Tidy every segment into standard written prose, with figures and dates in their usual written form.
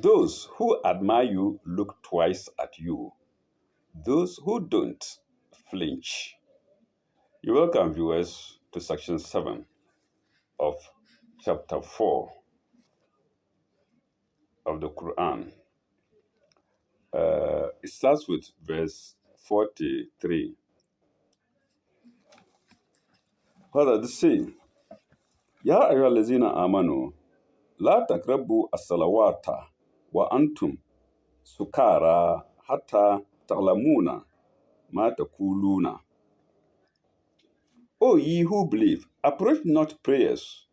Those who admire you look twice at you. Those who don't flinch. You're welcome, viewers, to section 7 of chapter 4 of the Quran. It starts with verse 43. What does it say? Ya ayyuhallazina amanu la taqrabu as-salawata wa antum sukara hatta ta'lamuna ma taquluna. O ye who believe, approach not prayers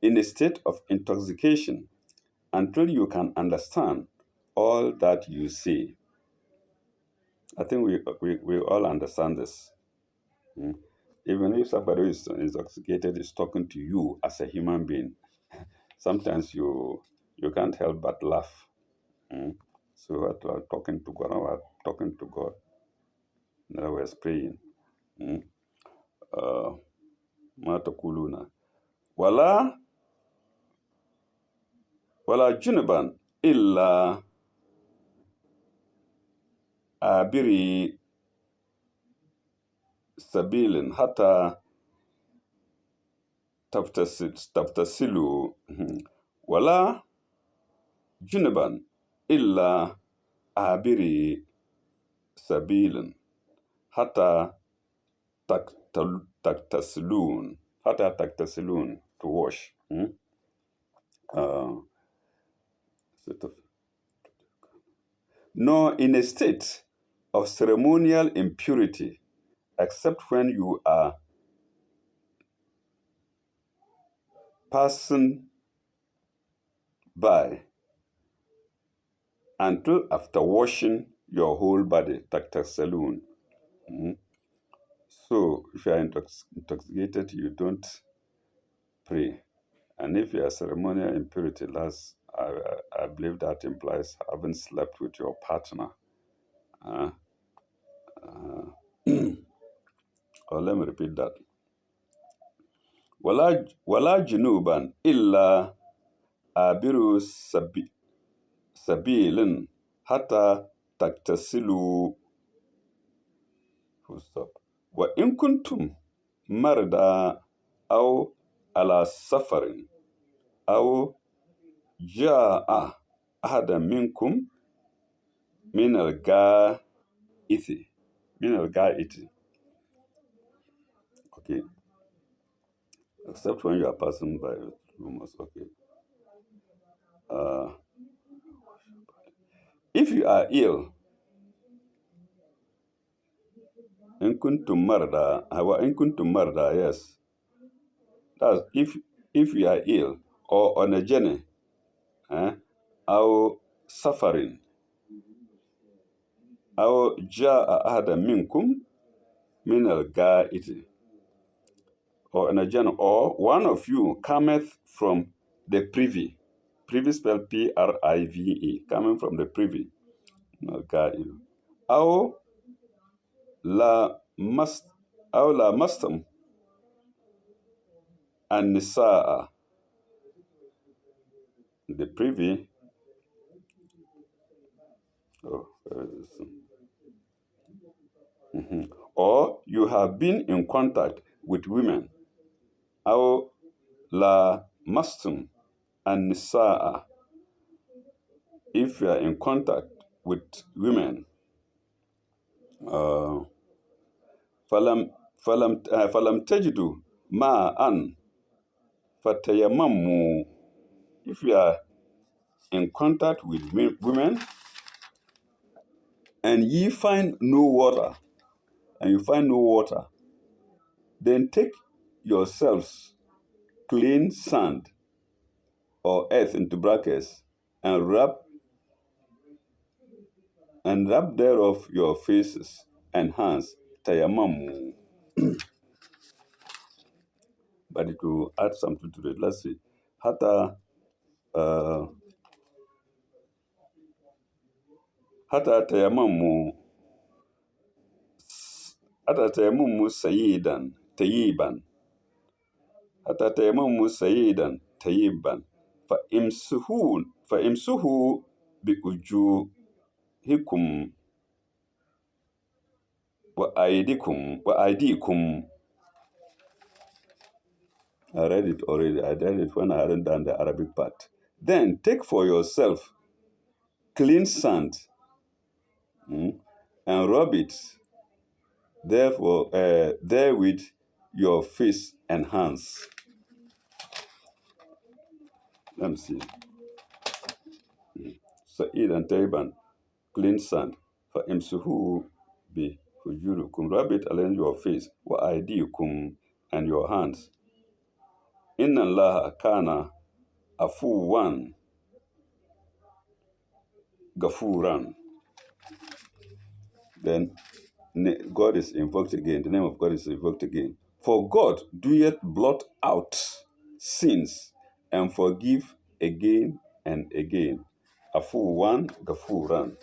in a state of intoxication until you can understand all that you say. I think we all understand this. Even if somebody who is intoxicated is talking to you as a human being, sometimes you can't help but laugh. So what we are talking to God, we are talking to God. In other words, praying. Ma taquluna. Wala junuban illa abiri sabilin hatta taftasilu. Wala junuban illa abiri sabilin hatta taktasilun. Hatta taktasilun, to wash. Nor in a state of ceremonial impurity, except when you are passing by, until after washing your whole body, taktasilun. So if you are intoxicated, you don't pray. And if you are ceremonial impurity, I believe that implies having slept with your partner. Or let me repeat that. Wala junuban illa abiru sabilin hatta taktasilu. Full stop. Wa in kuntum marda aw ala safarin aw jaa ahadan minkum min al-ga'iti. Okay. Except when you are passing by, you must. Okay. If you are ill, in kuntum marda, yes. That's if you are ill or on a journey, or suffering, or jaa ahada minkum min al-ga'iti, or on a journey, or one of you cometh from the privy. Privy spelled Prive, coming from the privy. Aw la mastam and nisaa. The privy. Or you have been in contact with women. Aw la mastam and nisaa. If you are in contact with women, falam tajidu ma'an fatayamammu. If you are in contact with women and you find no water, then take yourselves clean sand or earth into brackets and rub thereof your faces and hands, tayamam. But it will add something to it. Let's see. Hata tayammamu sayyidan tayyiban. Fa imsuhu بِوُجُوهِكُمْ وَأَيْدِيكُمْ. I read it already. I read it when I hadn't done the Arabic part. Then take for yourself clean sand, and rub it therewith your face and hands. Let me see. Sa'id and Taiban, clean sand. فَإِمْسُهُ بِهُجُورِكُمْ. Rub it along your face. وَأَيْدِيكُمْ, and your hands. إِنَّ اللَّهَ كَانَ عَفُوًّا غَفُورًا. Then God is invoked again. The name of God is invoked again. For God doeth blot out sins and forgive again and again. Afuwan Gafuran.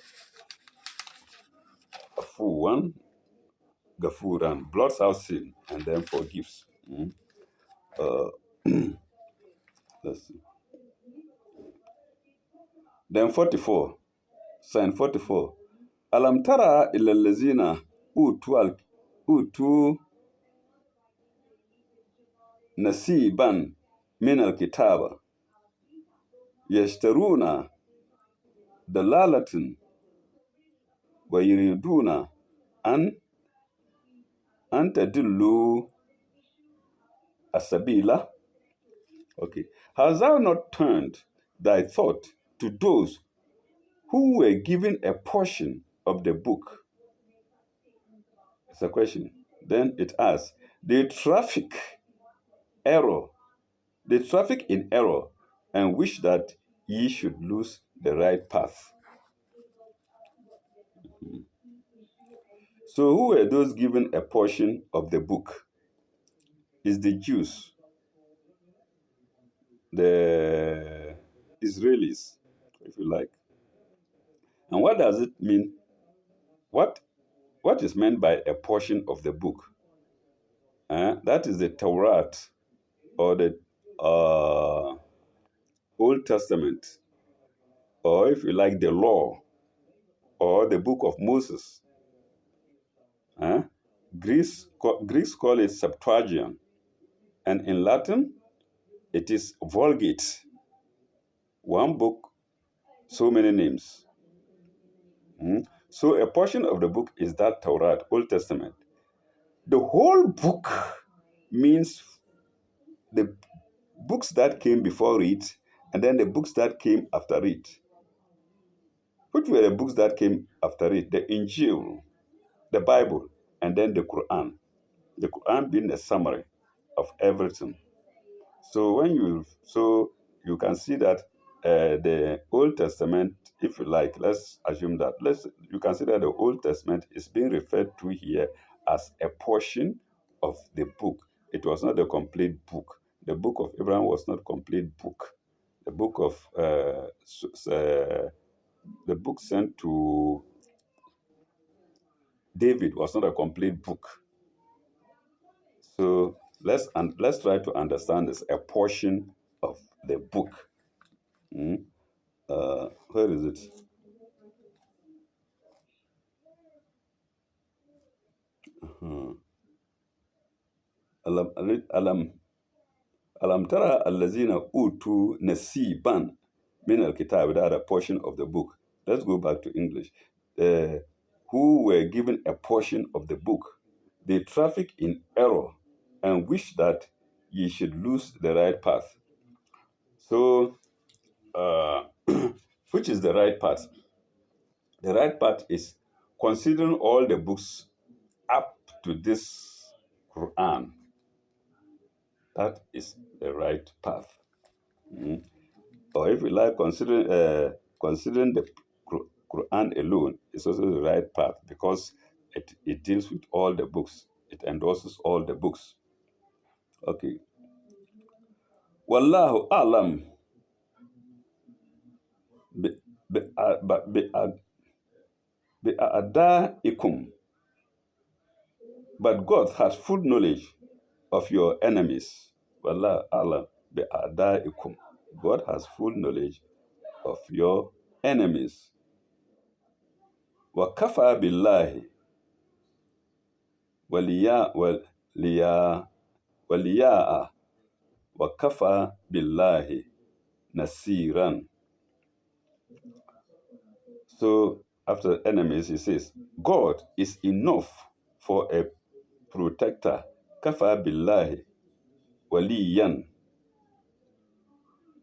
Afuwan Gafuran. Blots out sin and then forgives. Let's see. Then 44. Sign 44. Alam tara ila lazina utu nasiban min al-kitaba yashtaruna dalalatin wa yuriduna an tadillu asabila. Okay. Hast thou not turned thy thought to those who were given a portion of the book? It's a question. Then it asks, they traffic error, they traffic in error and wish that ye should lose the right path. So who were those given a portion of the book? Is the Jews, the Israelis, if you like. And what does it mean? What is meant by a portion of the book? That is the Torah, or the Old Testament, or if you like, the law, or the book of Moses. Greeks call it Septuagint, and in Latin, it is Vulgate. One book, so many names. So a portion of the book is that Torah, Old Testament. The whole book means the books that came before it, and then the books that came after it. Which were the books that came after it? The Injil, the Bible, and then the Quran. The Quran being a summary of everything. So you can see that the Old Testament, if you like, let's assume that you consider the Old Testament is being referred to here as a portion of the book. It was not a complete book. The book of Abraham was not a complete book. The book of the book sent to David was not a complete book. So let's try to understand this, a portion of the book. Where is it? Alam tara allazina utu nasiban min al-kitab, that a portion of the book. Let's go back to English. Who were given a portion of the book. They traffic in error and wish that ye should lose the right path. So, which is the right path? The right path is considering all the books up to this Quran. That is the right path. Or if you like, considering the Quran alone is also the right path, because it deals with all the books. It endorses all the books. Okay. Wallahu alam bi'adaikum. But God has full knowledge of your enemies. Wallahu alam bi'adaikum. God has full knowledge of your enemies. وَكَفَى بِاللَّهِ وَلِيَاءَ وَكَفَى بِاللَّهِ نَصِيرًا. So after enemies, he says, God is enough for a protector. كَفَى بِاللَّهِ وَلِيًّا.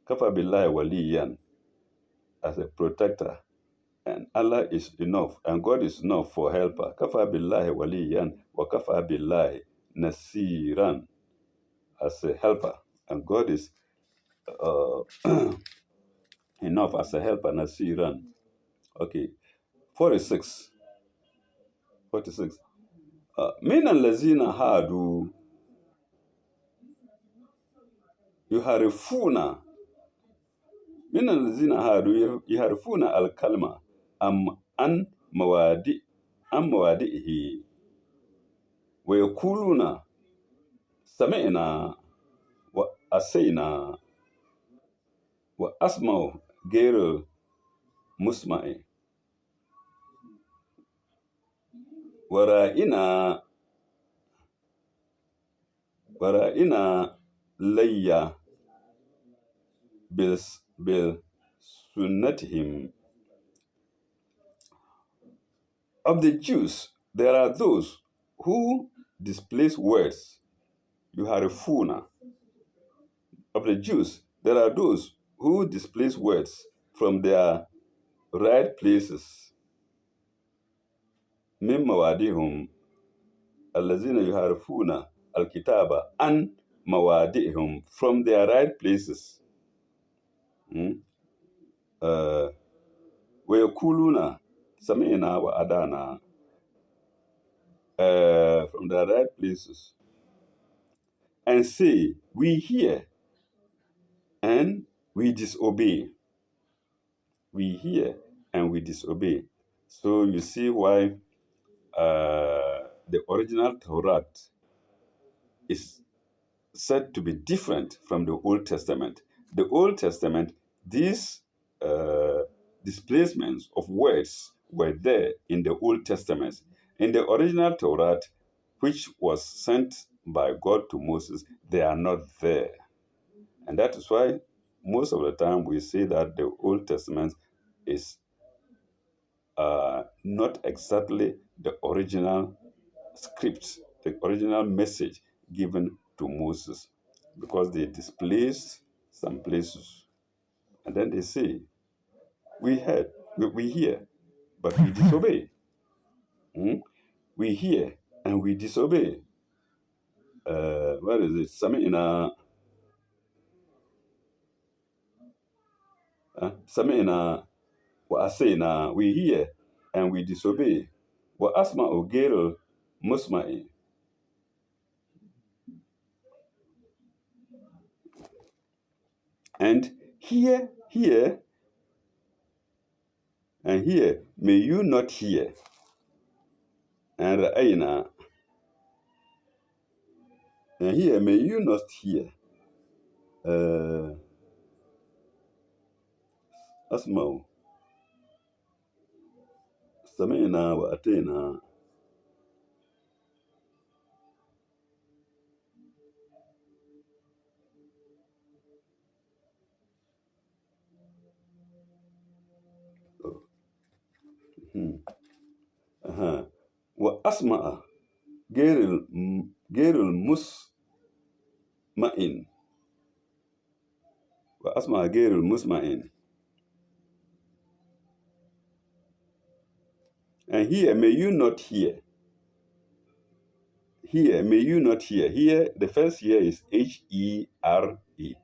كَفَى بِاللَّهِ وَلِيًّا, as a protector. And Allah is enough, and God is enough for helper. كَفَى بِاللَّهِ وَلِيًّا وَكَفَى بِاللَّهِ نَصِيرًا, as a helper. And God is uh, enough as a helper, Nasiran. Okay. 46. 46. من الذين هادوا يحرفون من الذين هادوا يحرفون الكلمة عن مواضعه ويقولون سمعنا وأسينا وأسمع غير مسمع ورائنا ليا بسنتهم. Of the Jews, there are those who displace words. Yuharifuna. Of the Jews, there are those who displace words from their right places. Min mawadihum allazina yuharifuna al-kitaba an mawadihum, from their right places. ويقولون سمعنا وأدانا, from their right places, and say, we hear and we disobey. We hear and we disobey. So you see why the original Torah is said to be different from the Old Testament. The Old Testament, these displacements of words were there in the Old Testament. In the original Torah, which was sent by God to Moses, they are not there. And that is why most of the time we say that the Old Testament is not exactly the original script, the original message given to Moses, because they displaced some places. And then they say, we heard, we hear, but we disobey. We hear and we disobey. Where is it? Sami'na wa asayna, we hear and we disobey. Wa asma'u ghayral musma'i. And hear, and hear, may you not hear. And ra'ayna, and hear, may you not hear. Asma'u, sami'na wa atayna. Wa asma'a ghayril musma'in. Wa asma'a ghayril musma'in. And here, may you not hear. Here, may you not hear. Here, the first here is H-E-R-E.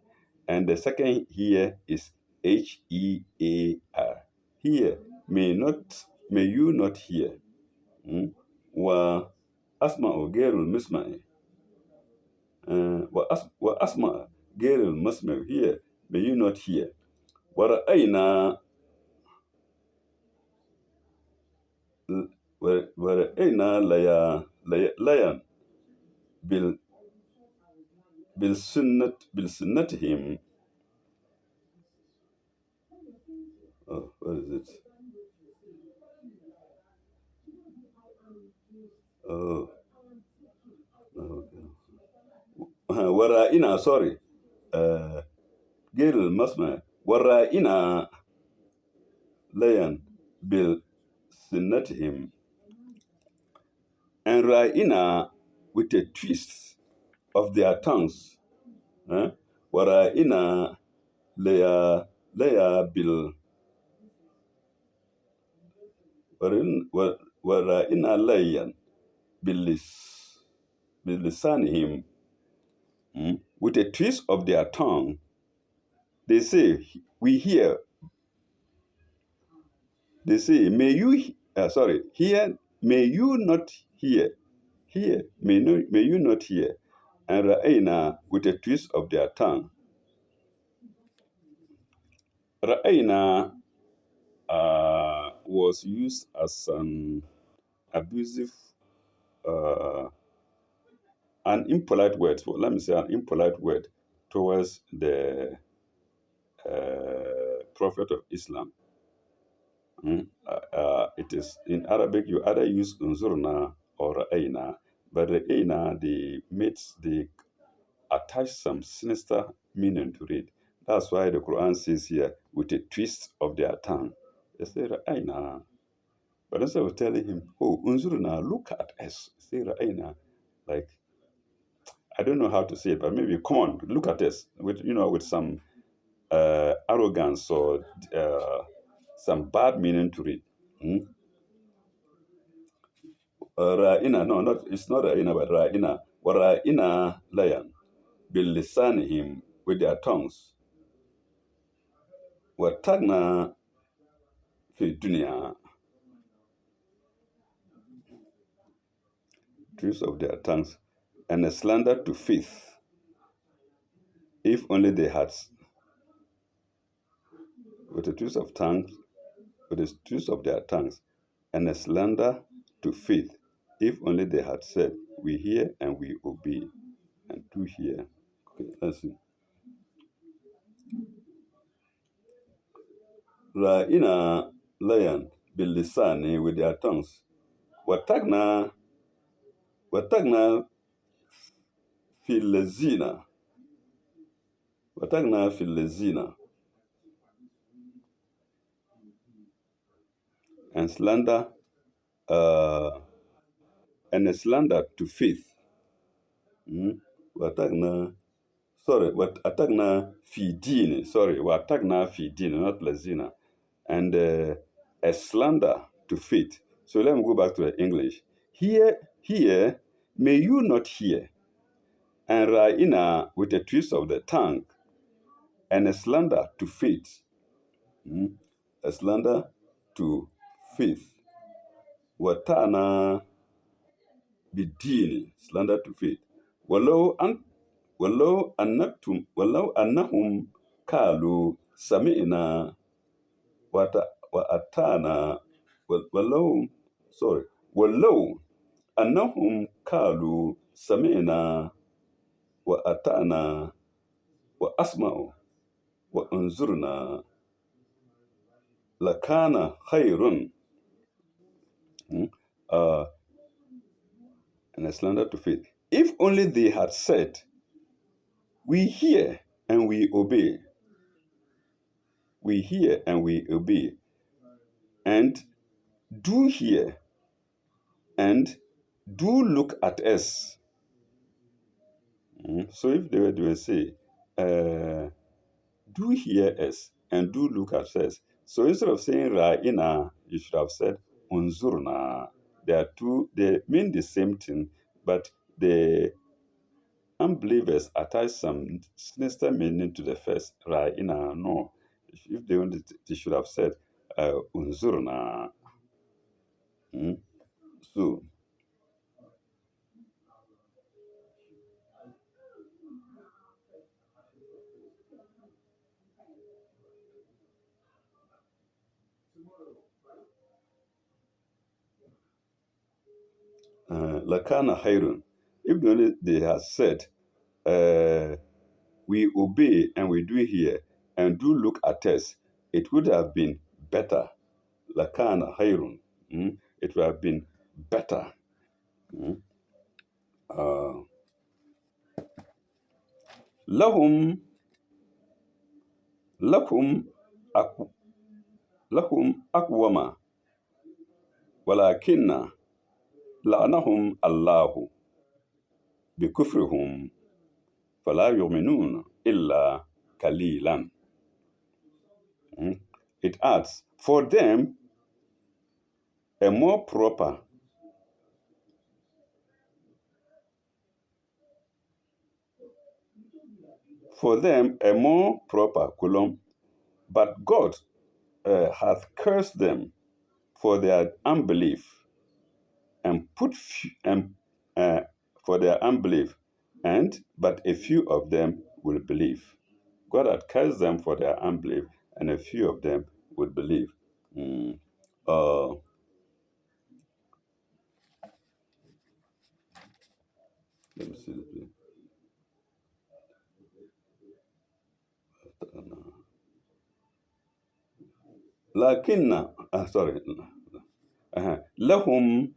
And the second here is H-E-A-R. Here, may you not hear. Wa asma'u ghayril musma'i. Wa asma'a ghayril musma'i. Here, may you not hear. Wa ra'ayna layan بالسنتهم Oh, what is it? Oh, okay. ورائنا sorry. uh, غير المسمع ورائنا لين بسنتهم and ra'ina with a twist of their tongues. eh? ورائنا ليا ليا ورائنا ليا باللس بلسانهم, with a twist of their tongue. They say, we hear. They say, may you, sorry, hear, may you not hear. Hear, may you not hear. And ra'ayna, with a twist of their tongue. Ra'ayna was used as an abusive, uh, an impolite word. So let me say an impolite word towards the Prophet of Islam. It is in Arabic. You either use unzurna or ra'ayna, but ra'ayna they attach some sinister meaning to it. That's why the Quran says here, with a twist of their tongue. They say ra'ayna, but instead of telling him, oh unzurna, look at us, say ra'ayna, like I don't know how to say it, but maybe come on, look at us with with some arrogance or some bad meaning to it. Mm? Ra'ina, no, not it's not Ra'ina, but Ra'ina. Wara'ina layan bilisanihim, with their tongues. Watagna fi dunya, truth of their tongues, and a slander to faith. If only they had, with the truth of tongues, with the truth of their tongues, and a slander to faith. If only they had said, we hear and we obey, and do hear. Okay, let's see. Ra'ina layan bilisani, with their tongues. Watagna watagna filezina. Watagna filezina. And slander, uh, and a slander to faith. Watagna, sorry, watagna fidini. Sorry, watagna fidini, not lezina. And a slander to faith. So let me go back to the English. Hear, may you not hear. And ra'ina, with a twist of the tongue, and a slander to faith. A slander to faith. Watana bidini, slander to faith. Walau an walau annahum kalu sami'na wa atana walau sorry walau annahum kalu sami'na wa atana wa asma'u wa unzurna lakana khairun. uh, and a slander to faith. If only they had said, we hear and we obey. We hear and we obey. And do hear and do look at us. So if they were to say, do hear us and do look at us. So instead of saying ra'ina, you should have said unzurna. They mean the same thing, but the unbelievers attach some sinister meaning to the first. Ra'ina, no. If they wanted, they should have said unzurna. So, lakana hayrun. If only they had said, we obey and we do hear and do look at us, it would have been better. Lakana hayrun. It would have been better. Mm. Uh, lahum lakum ak- lahum akwama walakinna la'anahum Allahu bikufrihum fala yu'minuna illa kalilan. It adds, a more proper for them a more proper column, but God hath cursed them for their unbelief and uh, for their unbelief, and but a few of them will believe. God had cursed them for their unbelief, and a few of them would believe. Mm. Uh, Let me see this. لكن sorry. لهم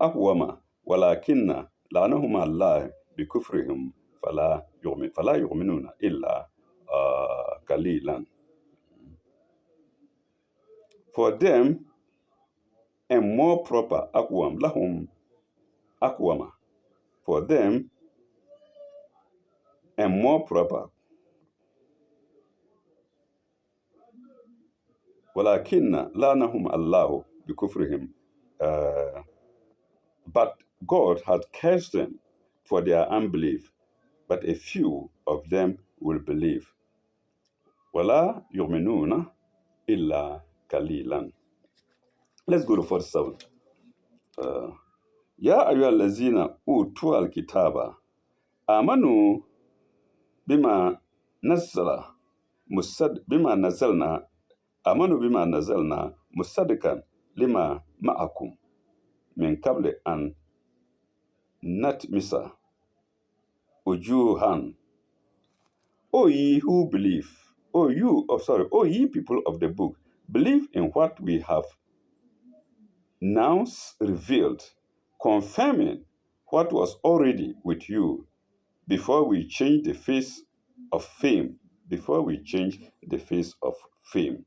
أقوم ولكن لعنهم الله بكفرهم فلا يؤمنون إلا قليلا. For them, a more proper أقوم لهم أقوم. For them, a more proper ولكن لعنهم الله بكفرهم. But God had cursed them for their unbelief, but a few of them will believe. ولا يؤمنون إلا قليلا. Let's go to 47. يا أيها الذين أوتوا الكتاب آمنوا بما نزل بما نزلنا آمنوا بما نزلنا مصدقا لما معكم من قبل أن نتمس وجوها. O ye who believe, O ye people of the book, believe in what we have now revealed, confirming what was already with you before we change the face of fame. Before we change the face of fame.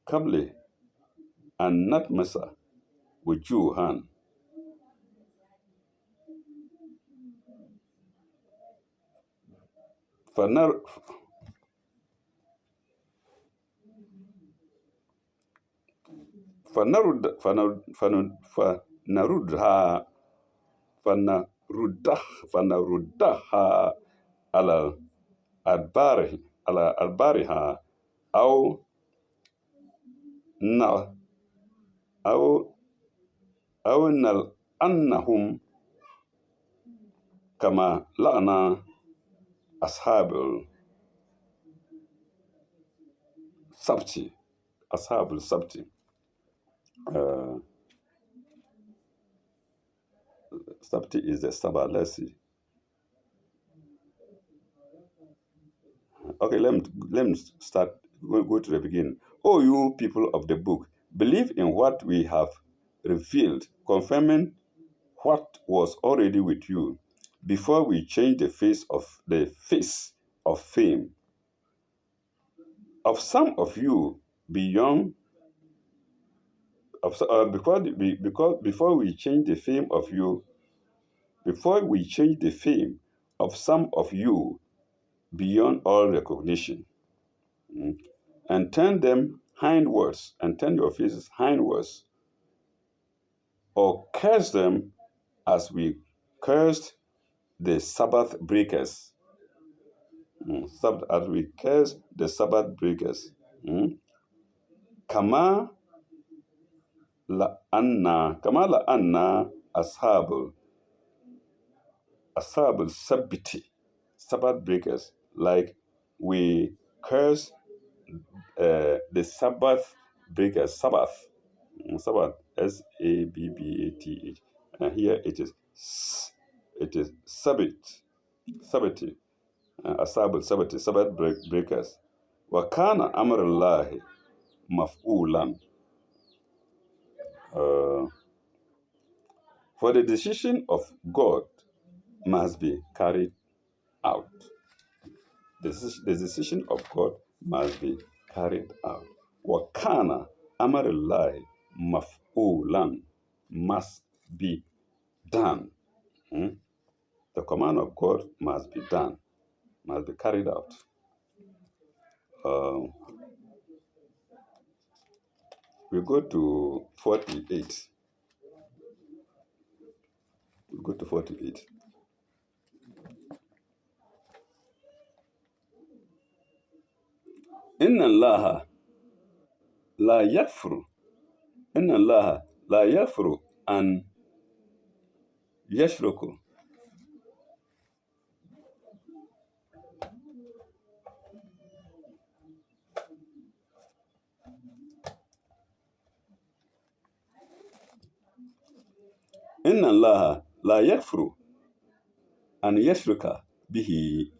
Kable and not Masa with Juhan. فنر فنرد فنرد فنردها فنردها على أدبارها أو ن أو نلعنهم كما لعن أصحاب السبت. أصحاب السبت. Sabti is the Sabbath. Let's see. Okay, let me start. Go to the beginning. O you people of the book, believe in what we have revealed, confirming what was already with you, before we change the face of fame. Of some of you beyond because before we change the fame of you, before we change the fame of some of you beyond all recognition. And turn them hindwards, and turn your faces hindwards, or curse them as we cursed the Sabbath breakers. As we curse the Sabbath breakers. Kama la anna ashabul sabiti, Sabbath breakers, like we curse the Sabbath breakers. Sabbath, Sabbath, Sabbath. And here it is It is Sabbath, Asabul Sabbath breakers. Wakana amrullahi maf'ulan. Uh, for the decision of God must be carried out. The decision of God must be carried out. Wakana amrullahi maf'ulan, must be done. Hmm? The command of God must be done, must be carried out. Uh, we go to 48. We go to 48. Inna Allah la yakfuru. Inna Allah la yakfuru an yashruku. Inna Allah la yakfuru an yashruka bihi.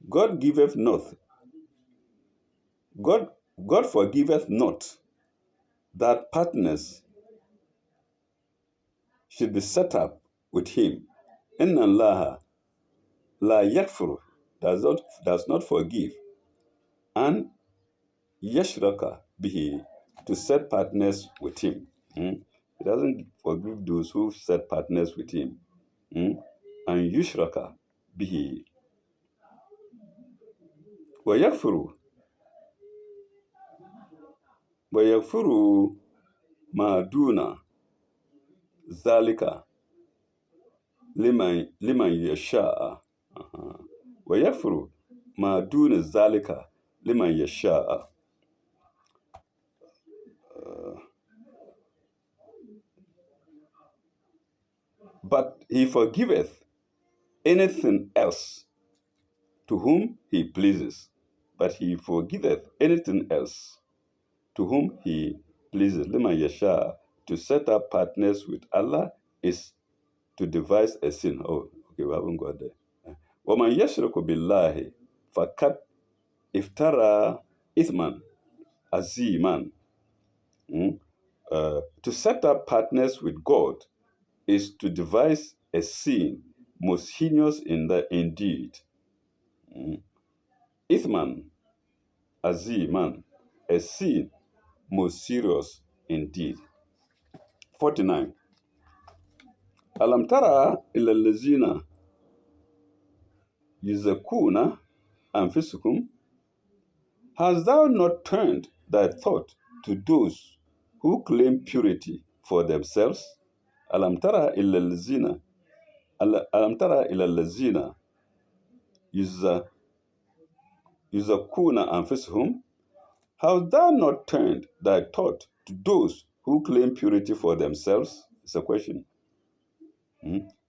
God giveth not. God, God forgiveth not that partners should be set up with him. Inna Allah la yakfuru, does not forgive, and yashraka bihi, to set partners with him. He doesn't forgive those who set partners with him. And yushraka bihi. ويغفر ويغفر ما دون ذلك لمن يشاء. ويغفر ما دون ذلك لمن يشاء. But he forgiveth anything else to whom he pleases. But he forgiveth anything else to whom he pleases. Liman yasha, to set up partners with Allah is to devise a sin. Oh, okay, we haven't got there. وَمَنْ يَشْرِكُ بِاللَّهِ فَقَدْ افترى إثما عظيما. To set up partners with God is to devise a sin most heinous indeed. Ithman aziman, a sin most serious indeed. 49. Alam tara ila allazina yuzakuna anfusukum. Hast thou not turned thy thought to those who claim purity for themselves? Alam tara ila allazina Alam tara ila allazina yuzakuna anfusuhum. Hast thou not turned thy thought to those who claim purity for themselves? It's a question.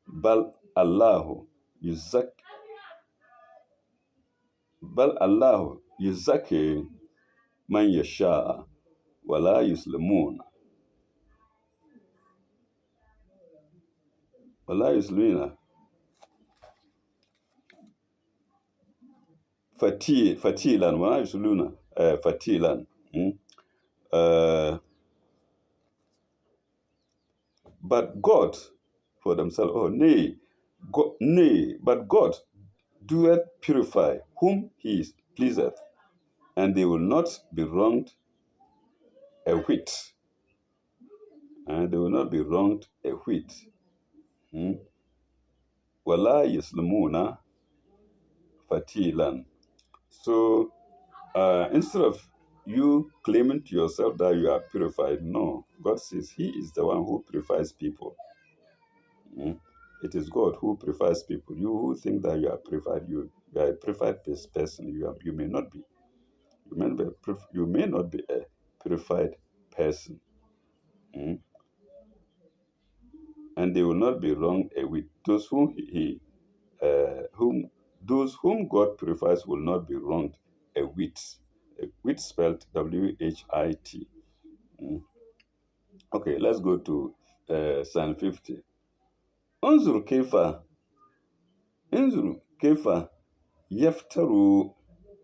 Bal Allahu yuzak Bal Allahu yuzaki man yasha wala yuslimun. Wala yuslimina. Fatilan, wala yusluna fatilan. But God for themselves. Oh, nay, but God doeth purify whom he pleaseth, and they will not be wronged a whit. And they will not be wronged a whit. Wala yuslimuna fatilan. So instead of you claiming to yourself that you are purified, no, God says he is the one who purifies people. It is God who purifies people. You who think that you are purified, you are a purified person. You may not be. You may not be a purified person. And they will not be wronged with those those whom God purifies will not be wronged a whit. A whit spelled WHIT. Okay, let's go to Psalm 50. انظر كيف انظر كيف يفتروا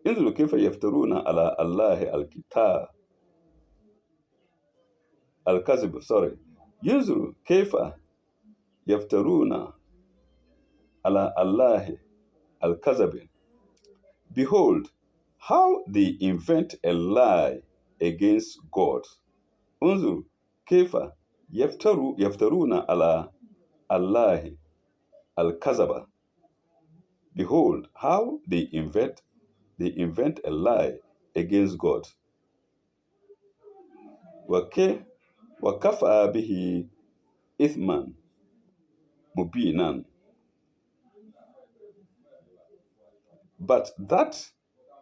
انظروا كيف يفترون على الله الكذب. sorry. ينظروا كيف يفترون على الله الكذب. Behold, how they invent a lie against God. انظروا كيف يفترون على الله الكذب. Behold, how they invent a lie against God. وكفى به إثما مبينا. But that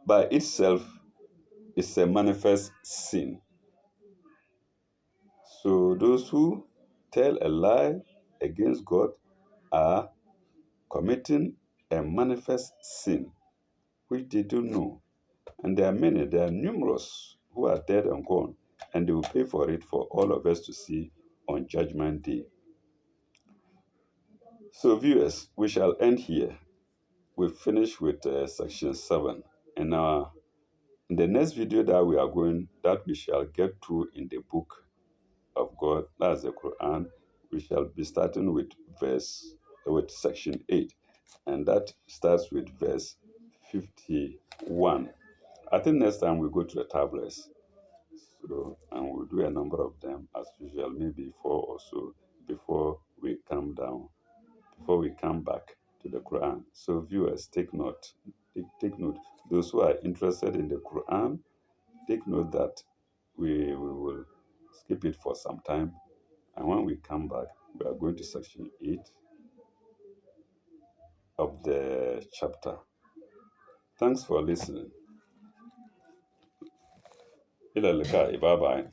by itself is a manifest sin. So those who tell a lie against God are committing a manifest sin, which they don't know. And there are numerous who are dead and gone, and they will pay for it for all of us to see on Judgment Day. So, viewers, we shall end here. We finish with section 7. And now, in the next video that we shall get to in the book of God, that's the Quran, we shall be starting with section 8, and that starts with verse 51. I think next time we go to the tablets, so and we'll do a number of them as usual, maybe 4 or so before we come back to the Quran. So viewers, take note. Take note. Those who are interested in the Quran, take note that we will skip it for some time. And when we come back, we are going to section 8 of the chapter. Thanks for listening. Ila likai. Bye bye.